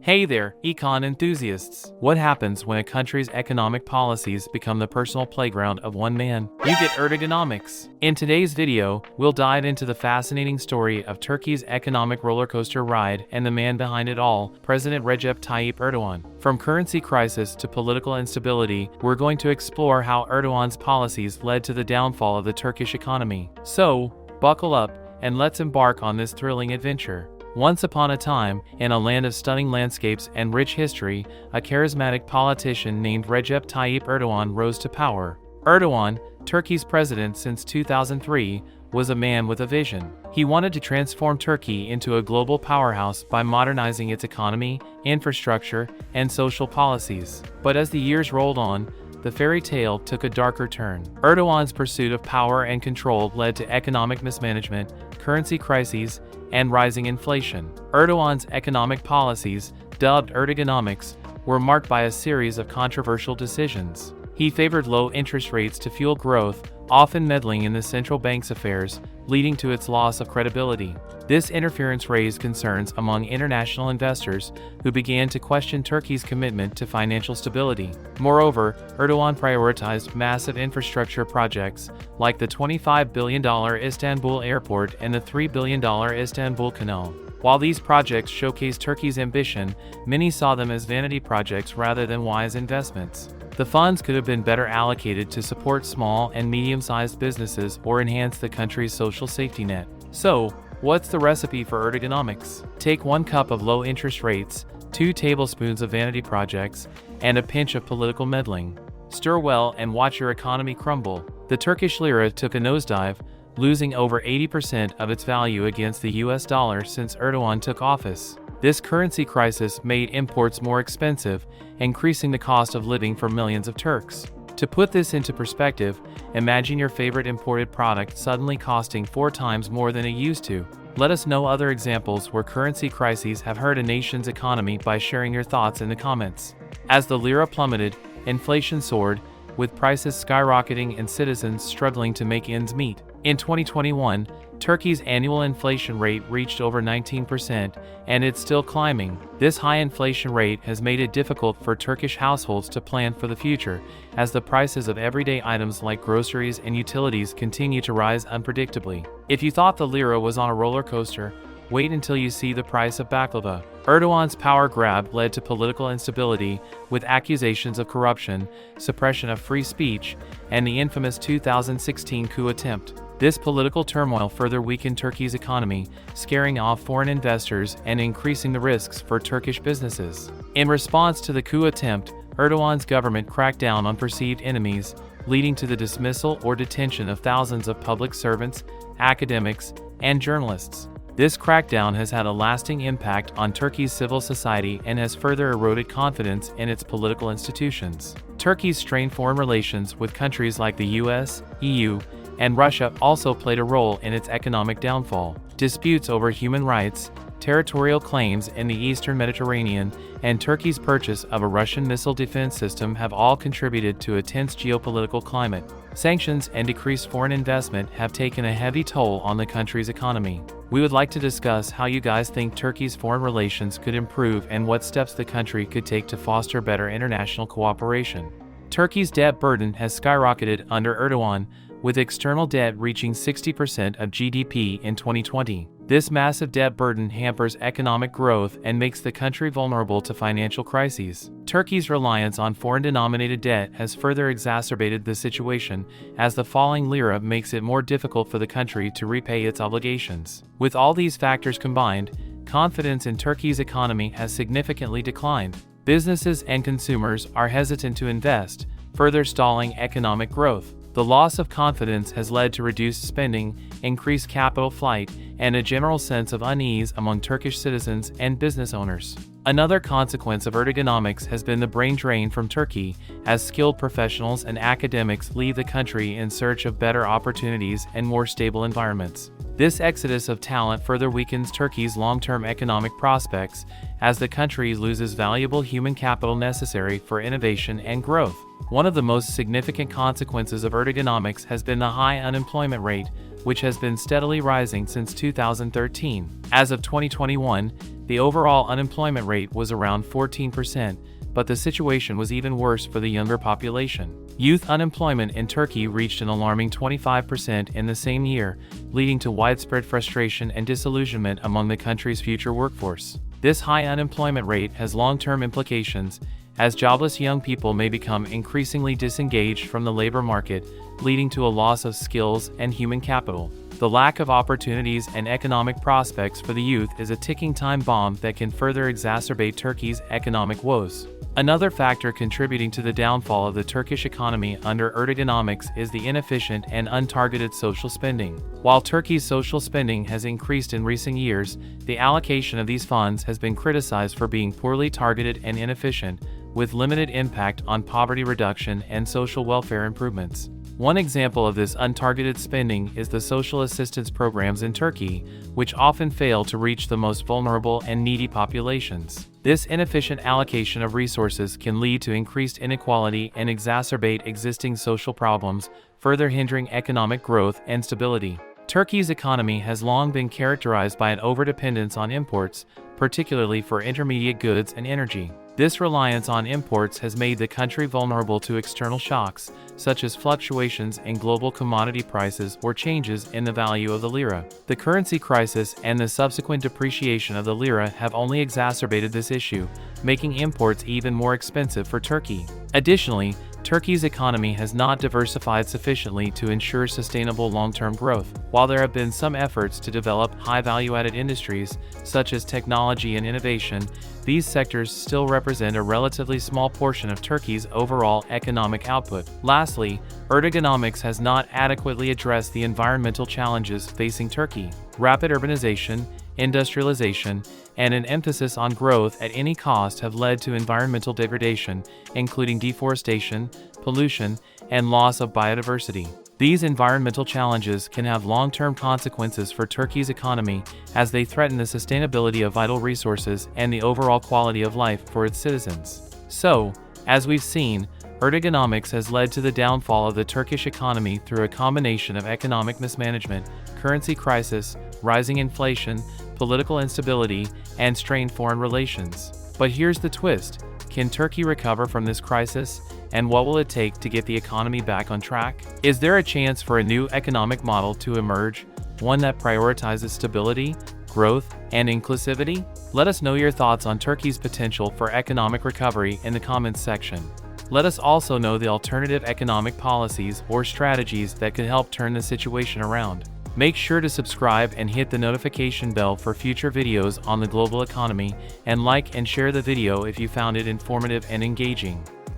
Hey there, econ enthusiasts! What happens when a country's economic policies become the personal playground of one man? You get ergonomics. In today's video, we'll dive into the fascinating story of Turkey's economic rollercoaster ride and the man behind it all, President Recep Tayyip Erdogan. From currency crisis to political instability, we're going to explore how Erdogan's policies led to the downfall of the Turkish economy. So, buckle up and let's embark on this thrilling adventure. Once upon a time, in a land of stunning landscapes and rich history, a charismatic politician named Recep Tayyip Erdogan rose to power. Erdogan, Turkey's president since 2003, was a man with a vision. He wanted to transform Turkey into a global powerhouse by modernizing its economy, infrastructure, and social policies. But as the years rolled on, the fairy tale took a darker turn. Erdogan's pursuit of power and control led to economic mismanagement, currency crises, and rising inflation. Erdogan's economic policies, dubbed Erdoganomics, were marked by a series of controversial decisions. He favored low interest rates to fuel growth, often meddling in the central bank's affairs, leading to its loss of credibility. This interference raised concerns among international investors who began to question Turkey's commitment to financial stability. Moreover, Erdogan prioritized massive infrastructure projects like the $25 billion Istanbul airport and the $3 billion Istanbul Canal. While these projects showcased Turkey's ambition, many saw them as vanity projects rather than wise investments. The funds could have been better allocated to support small and medium-sized businesses or enhance the country's social safety net. So, what's the recipe for Erdoganomics? Take 1 cup of low interest rates, 2 tablespoons of vanity projects, and a pinch of political meddling. Stir well and watch your economy crumble. The Turkish lira took a nosedive, losing over 80% of its value against the US dollar since Erdogan took office. This currency crisis made imports more expensive, increasing the cost of living for millions of Turks. To put this into perspective, imagine your favorite imported product suddenly costing 4 times more than it used to. Let us know other examples where currency crises have hurt a nation's economy by sharing your thoughts in the comments. As the lira plummeted, inflation soared, with prices skyrocketing and citizens struggling to make ends meet. In 2021, Turkey's annual inflation rate reached over 19%, and it's still climbing. This high inflation rate has made it difficult for Turkish households to plan for the future, as the prices of everyday items like groceries and utilities continue to rise unpredictably. If you thought the lira was on a roller coaster, wait until you see the price of baklava. Erdogan's power grab led to political instability, with accusations of corruption, suppression of free speech, and the infamous 2016 coup attempt. This political turmoil further weakened Turkey's economy, scaring off foreign investors and increasing the risks for Turkish businesses. In response to the coup attempt, Erdogan's government cracked down on perceived enemies, leading to the dismissal or detention of thousands of public servants, academics, and journalists. This crackdown has had a lasting impact on Turkey's civil society and has further eroded confidence in its political institutions. Turkey's strained foreign relations with countries like the US, EU, and Russia also played a role in its economic downfall. Disputes over human rights, territorial claims in the eastern Mediterranean, and Turkey's purchase of a Russian missile defense system have all contributed to a tense geopolitical climate. Sanctions and decreased foreign investment have taken a heavy toll on the country's economy. We would like to discuss how you guys think Turkey's foreign relations could improve and what steps the country could take to foster better international cooperation. Turkey's debt burden has skyrocketed under Erdogan, with external debt reaching 60% of GDP in 2020. This massive debt burden hampers economic growth and makes the country vulnerable to financial crises. Turkey's reliance on foreign-denominated debt has further exacerbated the situation, as the falling lira makes it more difficult for the country to repay its obligations. With all these factors combined, confidence in Turkey's economy has significantly declined. Businesses and consumers are hesitant to invest, further stalling economic growth. The loss of confidence has led to reduced spending, increased capital flight, and a general sense of unease among Turkish citizens and business owners. Another consequence of Erdoganomics has been the brain drain from Turkey, as skilled professionals and academics leave the country in search of better opportunities and more stable environments. This exodus of talent further weakens Turkey's long-term economic prospects, as the country loses valuable human capital necessary for innovation and growth. One of the most significant consequences of Erdoganomics has been the high unemployment rate, which has been steadily rising since 2013. As of 2021, the overall unemployment rate was around 14%, but the situation was even worse for the younger population. Youth unemployment in Turkey reached an alarming 25% in the same year, leading to widespread frustration and disillusionment among the country's future workforce. This high unemployment rate has long-term implications, as jobless young people may become increasingly disengaged from the labor market, leading to a loss of skills and human capital. The lack of opportunities and economic prospects for the youth is a ticking time bomb that can further exacerbate Turkey's economic woes. Another factor contributing to the downfall of the Turkish economy under Erdoganomics is the inefficient and untargeted social spending. While Turkey's social spending has increased in recent years, the allocation of these funds has been criticized for being poorly targeted and inefficient, with limited impact on poverty reduction and social welfare improvements. One example of this untargeted spending is the social assistance programs in Turkey, which often fail to reach the most vulnerable and needy populations. This inefficient allocation of resources can lead to increased inequality and exacerbate existing social problems, further hindering economic growth and stability. Turkey's economy has long been characterized by an overdependence on imports, particularly for intermediate goods and energy. This reliance on imports has made the country vulnerable to external shocks, such as fluctuations in global commodity prices or changes in the value of the lira. The currency crisis and the subsequent depreciation of the lira have only exacerbated this issue, making imports even more expensive for Turkey. Additionally, Turkey's economy has not diversified sufficiently to ensure sustainable long-term growth. While there have been some efforts to develop high-value-added industries, such as technology and innovation, these sectors still represent a relatively small portion of Turkey's overall economic output. Lastly, Erdoganomics has not adequately addressed the environmental challenges facing Turkey. Rapid urbanization, industrialization, and an emphasis on growth at any cost have led to environmental degradation, including deforestation, pollution, and loss of biodiversity. These environmental challenges can have long-term consequences for Turkey's economy as they threaten the sustainability of vital resources and the overall quality of life for its citizens. So, as we've seen, Erdoganomics has led to the downfall of the Turkish economy through a combination of economic mismanagement, currency crisis, rising inflation, political instability, and strained foreign relations. But here's the twist. Can Turkey recover from this crisis? And what will it take to get the economy back on track? Is there a chance for a new economic model to emerge, one that prioritizes stability, growth, and inclusivity? Let us know your thoughts on Turkey's potential for economic recovery in the comments section. Let us also know the alternative economic policies or strategies that could help turn the situation around. Make sure to subscribe and hit the notification bell for future videos on the global economy, and like and share the video if you found it informative and engaging.